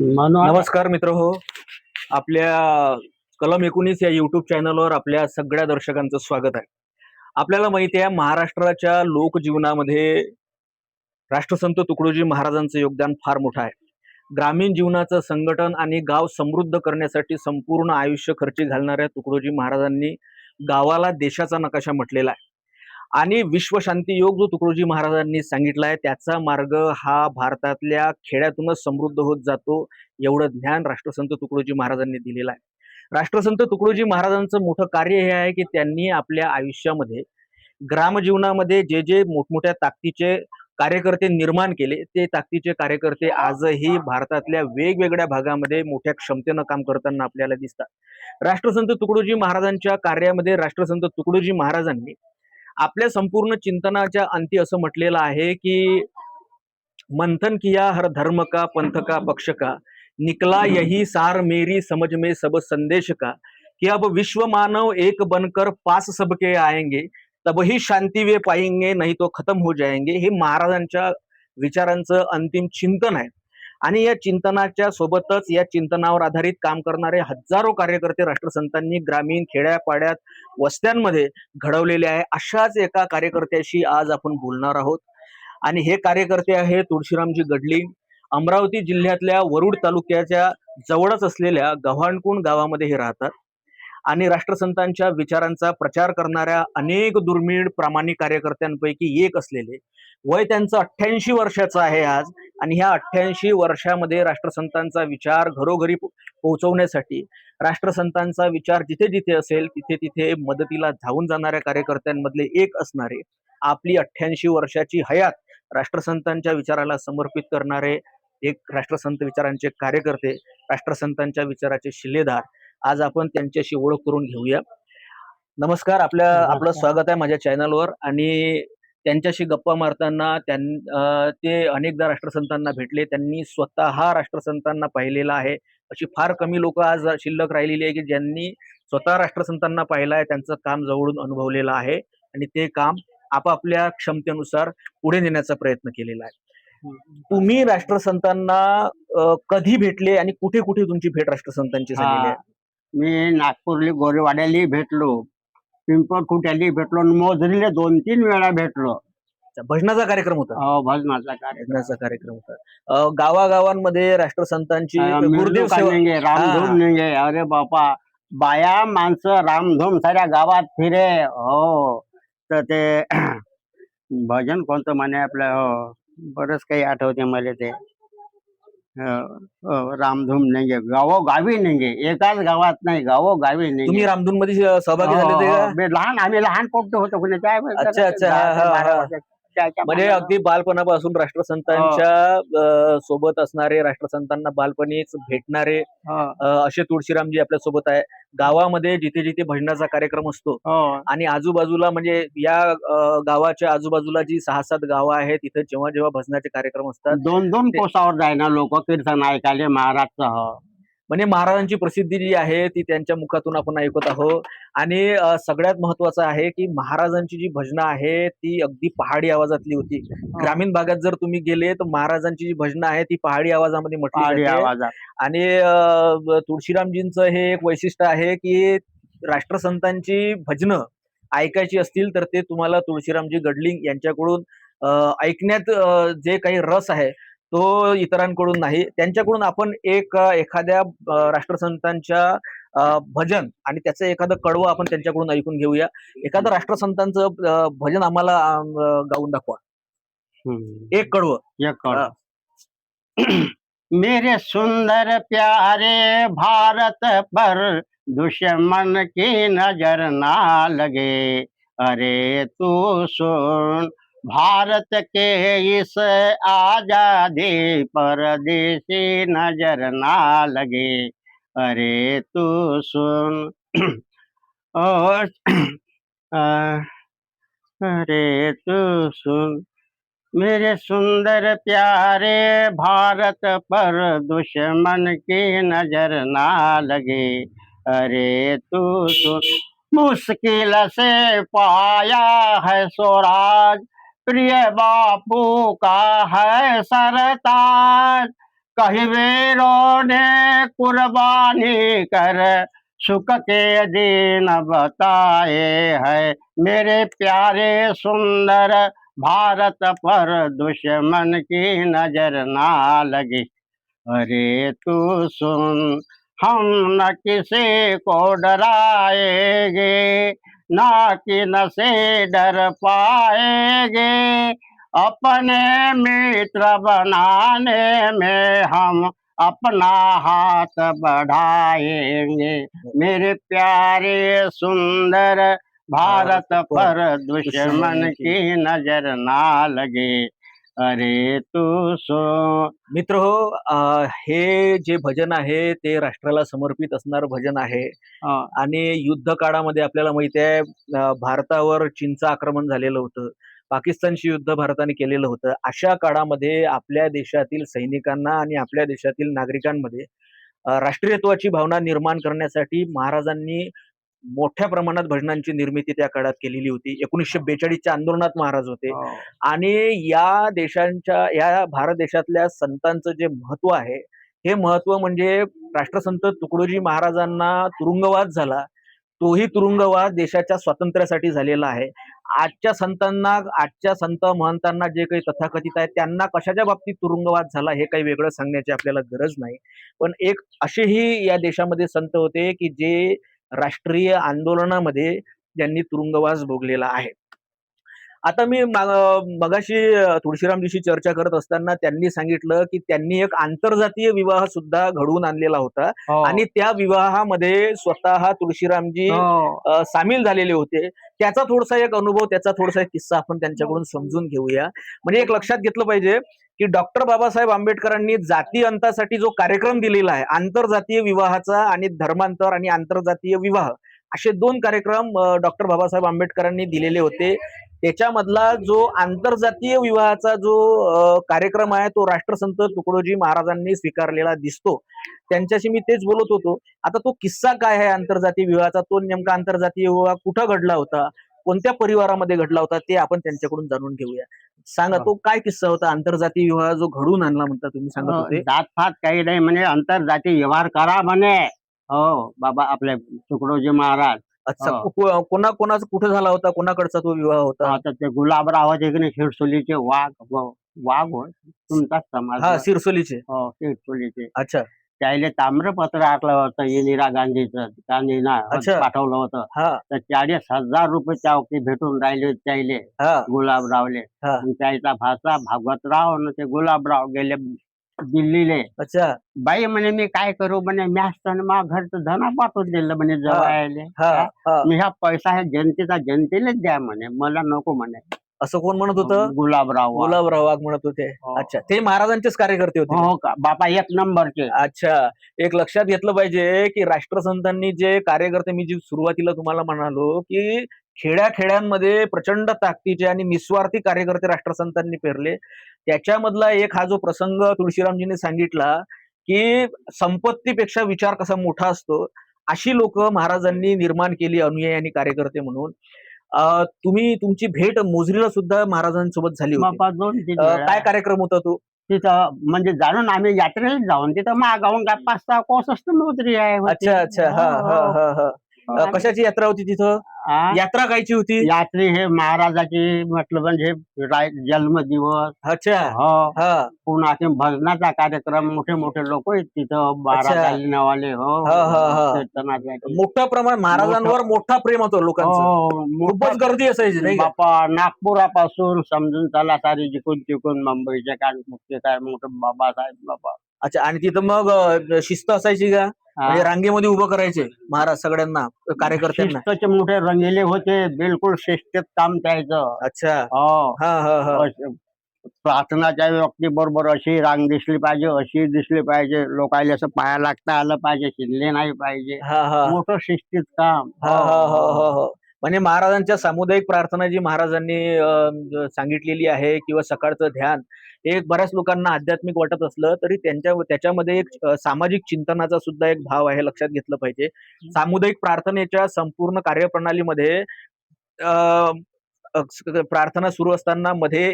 म्हणून नमस्कार मित्र हो. आपल्या कलम 19 या युट्यूब चॅनलवर आपल्या सगळ्या दर्शकांचं स्वागत आहे. आपल्याला माहिती आहे महाराष्ट्राच्या लोकजीवनामध्ये राष्ट्रसंत तुकडोजी महाराजांचं योगदान फार मोठं आहे. ग्रामीण जीवनाचं संघटन आणि गाव समृद्ध करण्यासाठी संपूर्ण आयुष्य खर्ची घालणाऱ्या तुकडोजी महाराजांनी गावाला देशाचा नकाशा म्हटलेला आहे. आणि विश्वशांती योग जो तुकडोजी महाराजांनी सांगितलाय त्याचा मार्ग हा भारतातल्या खेड्यातूनच समृद्ध होत जातो, एवढं ज्ञान राष्ट्रसंत तुकडोजी महाराजांनी दिलेलं आहे. राष्ट्रसंत तुकडोजी महाराजांचं मोठं कार्य हे आहे की त्यांनी आपल्या आयुष्यामध्ये ग्रामजीवनामध्ये जे जे मोठमोठ्या ताकदीचे कार्यकर्ते निर्माण केले, ते ताकदीचे कार्यकर्ते आजही भारतातल्या वेगवेगळ्या भागामध्ये मोठ्या क्षमतेनं काम करताना आपल्याला दिसतात. राष्ट्रसंत तुकडोजी महाराजांच्या कार्यामध्ये राष्ट्रसंत तुकडोजी महाराजांनी आपल्या संपूर्ण चिंतनाच्या अंती असं म्हटलेलं आहे की मंथन किया हर धर्म का पंथ का पक्ष का, निकला यही सार मेरी समझ में सब संदेश का, कि अब विश्व मानव एक बनकर पास सबके आएंगे, तबही शांती वे पाएंगे नहीं तो खत्म हो जाएंगे. हे महाराजांच्या विचारांचं अंतिम चिंतन आहे. आणि या चिंतनाच्या सोबतच या चिंतनावर आधारित काम करणारे हजारो कार्यकर्ते राष्ट्रसंतांनी ग्रामीण खेड्यापाड्यात वस्त्यांमध्ये घडवलेले आहे. अशाच एका कार्यकर्त्याशी आज आपण बोलणार आहोत. आणि हे कार्यकर्ते आहे तुळशीरामजी गडलिंग. अमरावती जिल्ह्यातल्या वरुड तालुक्याच्या जवळच असलेल्या गव्हाणकुंड गावामध्ये हे राहतात. आणि राष्ट्रसंतांच्या विचारांचा प्रचार करणाऱ्या अनेक दुर्मिळ प्रामाणिक कार्यकर्त्यांपैकी एक असलेले वय त्यांचं 88 वर्षाचं आहे आज. आणि ह्या 88 वर्षामध्ये राष्ट्रसंतांचा विचार घरोघरी पोहोचवण्यासाठी राष्ट्रसंतांचा विचार जिथे जिथे असेल तिथे तिथे मदतीला धावून जाणाऱ्या कार्यकर्त्यांमधले एक असणारे, आपली 88 वर्षाची हयात राष्ट्रसंतांच्या विचाराला समर्पित करणारे एक राष्ट्रसंत विचारांचे कार्यकर्ते, राष्ट्रसंतांच्या विचाराचे शिलेदार, आज आपण त्यांच्याशी ओळख करून घेऊया. नमस्कार. आपलं स्वागत आहे माझ्या चॅनलवर. आणि त्यांच्याशी गप्पा मारताना ते अनेकदा राष्ट्रसंतांना भेटले, त्यांनी स्वतः राष्ट्रसंतांना पाहिलेलं आहे. अशी फार कमी लोक आज शिल्लक राहिलेली आहे की ज्यांनी स्वतः राष्ट्रसंतांना पाहिलं आहे, त्यांचं काम जवळून अनुभवलेलं आहे आणि ते काम आपापल्या क्षमतेनुसार पुढे नेण्याचा प्रयत्न केलेला आहे. तुम्ही राष्ट्रसंतांना कधी भेटले आणि कुठे कुठे तुमची भेट राष्ट्रसंतांची झालेली आहे? मी नागपूरली गोरेवाड्याली भेटलो, पिंपळखुट्याली भेटलो, मोजरीले 2-3 वेळा भेटलो. भजनाचा कार्यक्रम होता. भजनाचा कार्यक्रम, भजनाचा कार्यक्रम होता. गावागावांमध्ये राष्ट्रसंतांची गुरुदेव सेवा, निघे, रामधूम निघे. अरे बापा, बाया माणसं रामधूम साऱ्या गावात फिरे. हो, तर ते भजन कोणतं म्हणे आपलं, हो बरंच काही आठवते मला ते. रामधूम नाही, गावोगावी नाही, एकाच गावात नाही, गावोगावी नाही. तुम्ही रामधून मध्ये सहभागी झाले होते का? लहान, आम्ही लहान पोट्ट होतो कुणी काय. अच्छा अच्छा. म्हणजे अगदी बालपणापासून राष्ट्रसंतांच्या सोबत असणारे, राष्ट्रसंतांना बालपणीच भेटणारे असे तुळशीरामजी आपल्या सोबत आहे. गावामध्ये जिथे जिथे भजनाचा कार्यक्रम असतो आणि आजूबाजूला म्हणजे या गावाच्या आजूबाजूला जी 6-7 गावं आहेत तिथे जेव्हा जेव्हा भजनाचे कार्यक्रम असतात, 2-2 कोसावर जाय ना लोक कीर्तन ऐकायला महाराजचं. म्हणजे महाराजांची प्रसिद्धी जी आहे ती त्यांच्या मुखातून आपण ऐकत आहोत. आणि सगळ्यात महत्वाचं आहे की महाराजांची जी भजनं आहे ती अगदी पहाडी आवाजातली होती. ग्रामीण भागात जर तुम्ही गेले तर महाराजांची जी भजनं आहे ती पहाडी आवाजामध्ये म्हटली जाते. आणि तुळशीरामजींचं हे एक वैशिष्ट्य आहे की राष्ट्रसंतांची भजनं ऐकायची असतील तर ते तुम्हाला तुळशीरामजी गडलिंग यांच्याकडून ऐकण्यात जे काही रस आहे तो इतरांकडून नाही. त्यांच्याकडून आपण एखाद्या राष्ट्रसंतांच्या भजन आणि त्याचं एखादं कडवं आपण त्यांच्याकडून ऐकून घेऊया. एखादं राष्ट्रसंतांचं भजन आम्हाला गाऊन दाखवा, एक कडवं. मेरे सुंदर प्यारे भारत पर दुश्मन की नजर ना लगे, अरे तू सुन भारत के इस आजादी पर देसी नजर ना लगे, अरे तू सुन. और अरे तू सुन, मेरे सुंदर प्यारे भारत पर दुश्मन की नजर ना लगे, अरे तू सुन. मुश्किल से पाया है स्वराज, प्रिय बापू का है सरताज, कहीं वीरों ने कुर्बानी कर सुख के दिन बताए हैं। मेरे प्यारे सुंदर भारत पर दुश्मन की नजर ना लगे। अरे तू सुन, हम न किसी को डराएंगे, ना किन से डर पाएंगे। अपने मित्र बनाने में हम अपना हाथ बढ़ाएंगे। मेरे प्यारे सुंदर भारत पर दुश्मन की नजर ना लगे। अरे तू सो मित्र हो, हे जे भजन आहे ते राष्ट्राला समर्पित असणारं भजन आहे. अं, आणि युद्ध काळामध्ये आपल्याला माहिती आहे, भारतावर चीनचं आक्रमण झालेलं होतं. पाकिस्तानशी युद्ध भारताने केलेलं होतं. अशा काळामध्ये आपल्या देशातील सैनिकांना आणि आपल्या देशातील नागरिकांमध्ये राष्ट्रीयत्वाची भावना निर्माण करण्यासाठी महाराजांनी मोठ्या प्रमाणात भजनांची निर्मिती त्या काळात केलेली होती. 1942च्या आंदोलनात महाराज होते. हो. आणि या भारत देशातल्या संतांचं जे महत्व आहे, हे महत्व म्हणजे राष्ट्रसंत तुकडोजी महाराजांना तुरुंगवास झाला. तोही तुरुंगवास देशाच्या स्वातंत्र्यासाठी झालेला आहे. आजच्या संत महंतांना जे काही तथाकथित आहेत, त्यांना कशाच्या बाबतीत तुरुंगवास झाला हे काही वेगळं सांगण्याची आपल्याला गरज नाही. पण एक असेही या देशामध्ये संत होते, की जे राष्ट्रीय आंदोलनामध्ये ज्यांनी तुरुंगवास भोगलेला आहे. आता मी मगाशी तुळशीरामजीशी चर्चा करत असताना त्यांनी सांगितलं, की त्यांनी एक आंतरजातीय विवाह सुद्धा घडवून आणलेला होता हो. आणि त्या विवाहामध्ये स्वतः तुळशीरामजी हो. सामील झालेले होते. त्याचा थोडासा एक अनुभव, त्याचा थोडासा एक किस्सा आपण त्यांच्याकडून समजून घेऊया. म्हणजे एक लक्षात घेतलं पाहिजे, की डॉक्टर बाबासाहेब आंबेडकरांनी जाती अंतासाठी जो कार्यक्रम दिलेला आहे, आंतरजातीय विवाहाचा आणि धर्मांतर आणि आंतरजातीय विवाह असे 2 कार्यक्रम डॉक्टर बाबासाहेब आंबेडकरांनी दिलेले होते. त्याच्यामधला जो आंतरजातीय विवाहाचा जो कार्यक्रम आहे, तो राष्ट्रसंत तुकडोजी महाराजांनी स्वीकारलेला दिसतो. त्यांच्याशी मी तेच बोलत होतो. आता तो किस्सा काय आहे आंतरजातीय विवाहाचा? तो नेमका आंतरजातीय विवाह कुठं घडला होता? कोणत्या परिवारामध्ये घडला होता? ते आपण त्यांच्याकडून जाणून घेऊया. सांगा, तो काय किस्सा होता? आंतरजातीय विवाह जो घडवून आणला म्हणता तुम्ही, सांगत होते. जात-फात काही नाही म्हणे, आंतरजातीय व्यवहार करा म्हणे. हो, बाबा आपले तुकडोजी महाराज. अच्छा, हो. कोणाचा कुठे झाला होता? कोणाकडचा तो विवाह होता? आता ते गुलाबराव होते की नाही, शिरसोलीचे वाघ होय, तुमचाच समाज. हा, सिरसोलीचे. हो, शिरसोलीचे. अच्छा. त्याले ताम्रपत्र आटलं होतं इंदिरा गांधीनं अच्छा. पाठवलं होतं. हा. तर 40,000 रुपये त्यावरती भेटून राहिले त्याले, हा. गुलाबरावले. हा. आणि त्याचा भाचा भागवतराव आणि ते गुलाबराव गेले दिल्लीले. अच्छा. बाई म्हणे मी काय करू म्हणे, मी असताना मा घरचं धना पाठवून दिलं म्हणे जवायले. हा. हा. मी हा पैसा हे जनतेलाच द्या म्हणे, मला नको म्हणे. असं कोण म्हणत होतं? गुलाबराव वाघ. गुलाबराव वाघ म्हणत होते. हो. अच्छा, ते महाराजांचेच कार्यकर्ते होते का? हो का बापा, 1 नंबरचे. अच्छा. एक लक्षात घेतलं पाहिजे, की राष्ट्रसंतांनी जे कार्यकर्ते, मी जी सुरुवातीला तुम्हाला म्हणालो, की खेड्यामध्ये प्रचंड ताकदीचे आणि निस्वार्थी कार्यकर्ते राष्ट्रसंतांनी पेरले. त्याच्यामधला एक हा जो प्रसंग तुळशीरामजींनी सांगितला, की संपत्तीपेक्षा विचार कसा मोठा असतो, अशी लोक महाराजांनी निर्माण केली, अनुयायी आणि कार्यकर्ते म्हणून. तुम्ही तुमची भेट मोजरीला सुद्धा महाराजांसोबत झाली होती. बापा 2-3 काय कार्यक्रम होता तो? तिथं म्हणजे जाणून आम्ही यात्रेला जाऊन तिथं मागाहून काय 5-6 कोस असतं नोकरी आहे होती. अच्छा, अच्छा. हा, हा, हो, हा, हा. हो. कशाची यात्रा होती तिथं? आ? यात्रा कायची होती? यात्री हे महाराजाची म्हटलं म्हणजे जन्मदिवस. अच्छा. हो. हा. पुन्हा ते भजनाचा कार्यक्रम, मोठे मोठे लोक आहेत तिथं, 12 अच्छा. गालिनावाले. हो, हा, हा, हा. कीर्तनाचे. मोठं प्रमाण महाराजांवर मोठा प्रेम होतं लोकांचं. हो, खूपच गर्दी असायची नाही का? बापा नागपुरापासून समजून चला सारी जिकून तिकून मुंबईचे काय मुख्य काय मोठे बाबासाहेब बाबा. अच्छा. आणि तिथं मग शिस्त असायची का? म्हणजे रांगेमध्ये उभं करायचे महाराज सगळ्यांना, कार्यकर्त्यांना? शिस्तचे मोठे रंगेले होते, बिलकुल शिस्तीत काम द्यायचं. अच्छा. हो. हा, हा, हा. प्रार्थनाच्या व्यक्ती बरोबर अशी रांग दिसली पाहिजे, अशी दिसली पाहिजे, लोकायला असं पाया लागता आलं पाहिजे, शिरले नाही पाहिजे. हा, हा. मोठं शिस्तीत काम. हा, हा, हा, हा, हा. म्हणजे महाराजांच्या सामुदायिक प्रार्थना जी महाराजांनी सांगितलेली आहे, किंवा सकाळचं ध्यान, हे बऱ्याच लोकांना आध्यात्मिक वाटत असलं तरी त्याच्यामध्ये एक सामाजिक चिंतनाचा सुद्धा एक भाव आहे, लक्षात घेतलं पाहिजे. सामुदायिक प्रार्थनेच्या संपूर्ण कार्यप्रणालीमध्ये प्रार्थना सुरू असताना मध्ये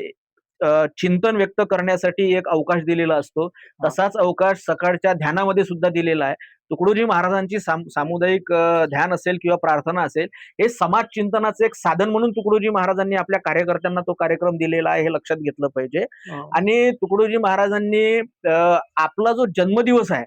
चिंतन व्यक्त करण्यासाठी एक अवकाश दिलेला असतो, तसाच अवकाश सकाळच्या ध्यानामध्ये सुद्धा दिलेला आहे. तुकडोजी महाराजांची सामुदायिक ध्यान असेल किंवा प्रार्थना असेल, हे समाज चिंतनाचं एक साधन म्हणून तुकडोजी महाराजांनी आपल्या कार्यकर्त्यांना तो कार्यक्रम दिलेला आहे, हे लक्षात घेतलं पाहिजे. आणि तुकडोजी महाराजांनी आपला जो जन्मदिवस आहे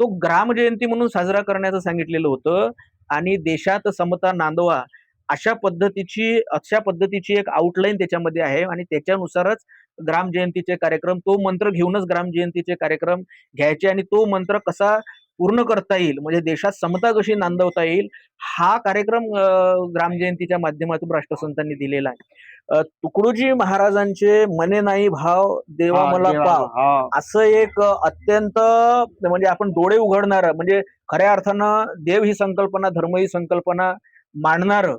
तो ग्राम जयंती म्हणून साजरा करण्याचं सांगितलेलं होतं आणि देशात समता नांदवा अशा पद्धतीची एक आउटलाईन त्याच्यामध्ये आहे आणि त्याच्यानुसारच ग्राम जयंतीचे कार्यक्रम, तो मंत्र घेऊनच ग्राम जयंतीचे कार्यक्रम घ्यायचे आणि तो मंत्र कसा पूर्ण करता येईल, म्हणजे देशात समता कशी नांदवता येईल, हा कार्यक्रम ग्राम जयंतीच्या माध्यमातून राष्ट्रसंतांनी दिलेला आहे. तुकडोजी महाराजांचे मने नाही भाव देवा हा, मला देवा, पाव, हो. असं एक अत्यंत म्हणजे आपण डोळे उघडणार, म्हणजे खऱ्या अर्थानं देव ही संकल्पना, धर्म ही संकल्पना मांडणार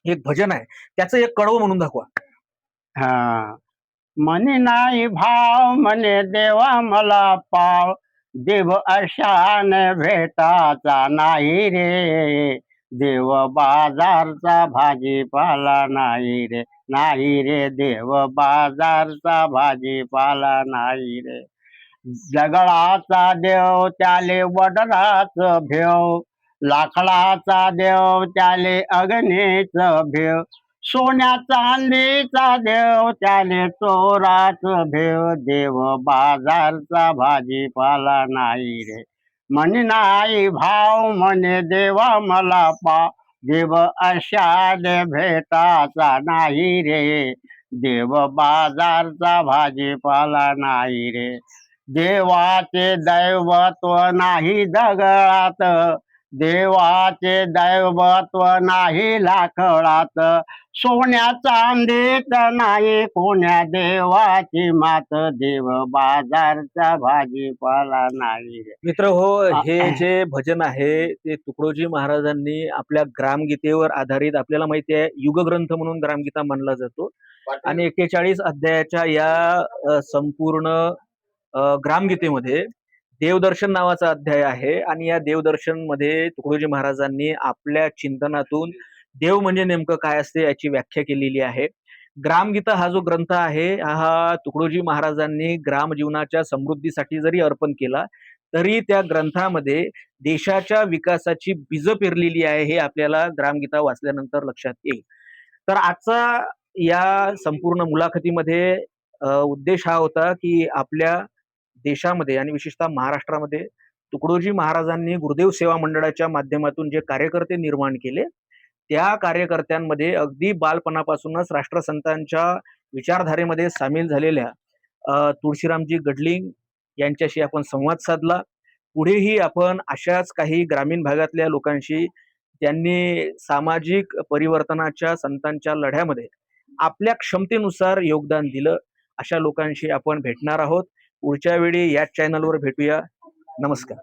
एक भजन आहे. त्याचं एक कडवं म्हणून दाखवा. हा. मनी नाही भाव म्हणे देवा मला पाव, देव अशाने भेटाचा नाही रे, देव बाजारचा भाजीपाला नाही रे, नाही रे, देव बाजारचा भाजीपाला नाही रे. दगडाचा देव त्याले वडराच भेव, लाकडाचा देव त्याले अग्नीच भेव, सोन्या चांदीचा देव त्याले चोराच भेव, देव बाजारचा भाजीपाला नाही रे. म्हणे नाही भाव म्हणे देवा मला पाव, देव अशाने भेटाचा नाही रे, देव बाजारचा भाजीपाला नाही रे. देवाचे दैवत्व नाही दगडात, देवाचे दैवत्व नाही लाकडात, सोन्या चांदीत नाही कोण्या देवाची मात, देव बाजारचा भाजीपाला नाही रे. मित्र हो, हे जे भजन आहे ते तुकडोजी महाराजांनी आपल्या ग्रामगीतेवर आधारित, आपल्याला माहिती आहे युगग्रंथ म्हणून ग्रामगीता मानला जातो आणि 41 अध्यायाच्या या संपूर्ण ग्रामगीतेमध्ये देवदर्शन नावाचा अध्याय आहे आणि या देवदर्शन मध्ये तुकडोजी महाराजांनी आपल्या चिंतनातून देव म्हणजे नेमकं काय असते याची व्याख्या केलेली आहे. ग्रामगीता हा जो ग्रंथ आहे हा तुकडोजी महाराजांनी ग्राम जीवनाच्या समृद्धीसाठी जरी अर्पण केला तरी त्या ग्रंथामध्ये देशाच्या विकासाची बीज पेरलेली आहे, हे आपल्याला ग्रामगीता वाचल्यानंतर लक्षात येईल. तर आजचा या संपूर्ण मुलाखतीमध्ये उद्देश हा होता की आपल्या देशामध्ये आणि विशेषतः महाराष्ट्रामध्ये तुकडोजी महाराजांनी गुरुदेव सेवा मंडळाच्या माध्यमातून जे कार्यकर्ते निर्माण केले, त्या कार्यकर्त्यांमध्ये अगदी बालपणापासूनच राष्ट्रसंतांच्या विचारधारेमध्ये सामील झालेल्या तुळशीरामजी गडलिंग यांच्याशी आपण संवाद साधला. पुढेही आपण अशाच काही ग्रामीण भागातल्या लोकांशी, त्यांनी सामाजिक परिवर्तनाच्या संतांच्या लढ्यामध्ये आपल्या क्षमतेनुसार योगदान दिलं, अशा लोकांशी आपण भेटणार आहोत. पुढच्या वेळी याच चॅनलवर भेटूया. नमस्कार.